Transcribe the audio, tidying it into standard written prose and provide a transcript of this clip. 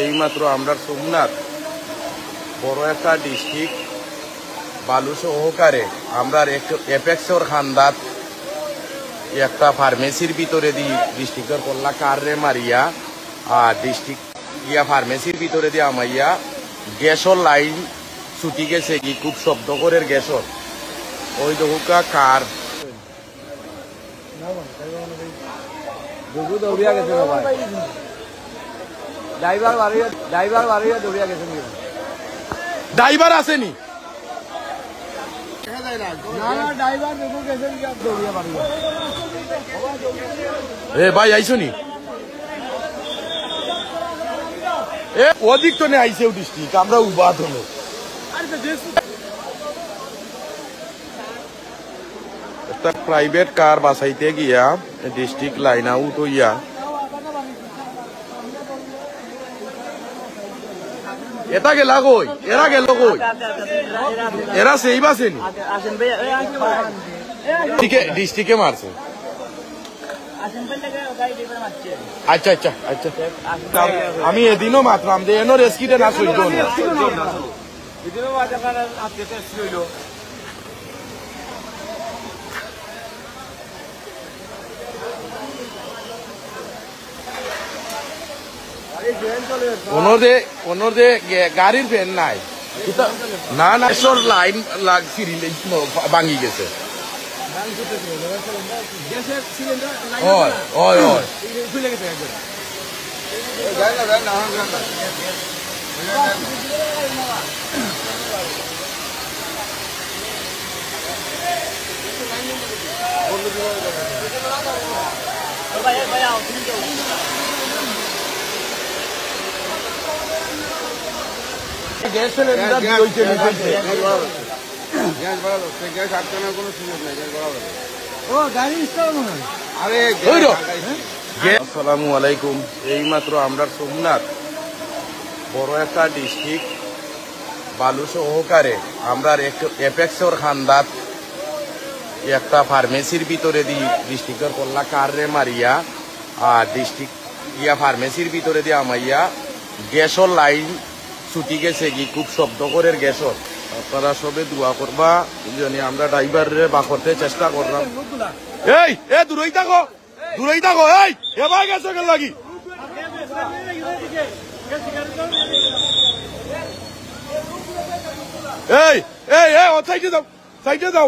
এইমাত্র আমরা সোমনাথ বড় একটা ডিস্ট্রিক্ট বালু সহকারে আমরা এপেক্সর খান্দাত একটা ফার্মেসির ভিতরে দি ডিস্ট্রিক্টর কল্লা কারে মারিয়া আর ডিস্ট্রিক্ট ইয়া ফার্মেসির ভিতরে দিয়ে আমাইয়া গ্যাসর লাইন ছুটি গেছে কি খুব শব্দ করে গ্যাসর ওই দহুকা কার ড্রাইভার আসেনি এ ভাই আইসো নি এ অধিক তো আইসেও ডিস্ট্রিক্ট আমরা উবাদ হলো একটা প্রাইভেট কার বাসাইতে গিয়া ডিস্ট্রিক্ট লাইন আউট হইয়া এটা গেলা কই এরা গেল কই এরা সেই বাসেনি ডিস্ট্রিক্টে মারছে আচ্ছা আচ্ছা আচ্ছা আমি এদিনও মাত্রাম যে এনো রেস্কিটে না সহ্য ওনরে গাড়ির ফ্যান নাই না না লাইন ফিরি ভাঙি গেছে গ্যাস সিলিন্ডার আসসালামু আলাইকুম। এইমাত্র আমরা সোমনাথ বড় একটা ডিস্ট্রিক্ট বালু সহকারে আমরা এপেক্সর খান্দাত একটা ফার্মেসির ভিতরে দি ডিস্ট্রিক্টর কল্লা কারে মারিয়া আর ডিস্ট্রিক্ট ইয়া ফার্মেসির ভিতরে দিয়ে আমাইয়া গ্যাসর লাইন ছুটি গেছে কি খুব শব্দ করে গ্যাসর আপনারা সবে দোয়া করবা জানি আমরা ড্রাইভারে বা করতে চেষ্টা করলাম। এই এ দূরেই থাকো এই এবার গেছে কেন লাগি এই এই ও সাইডে যাও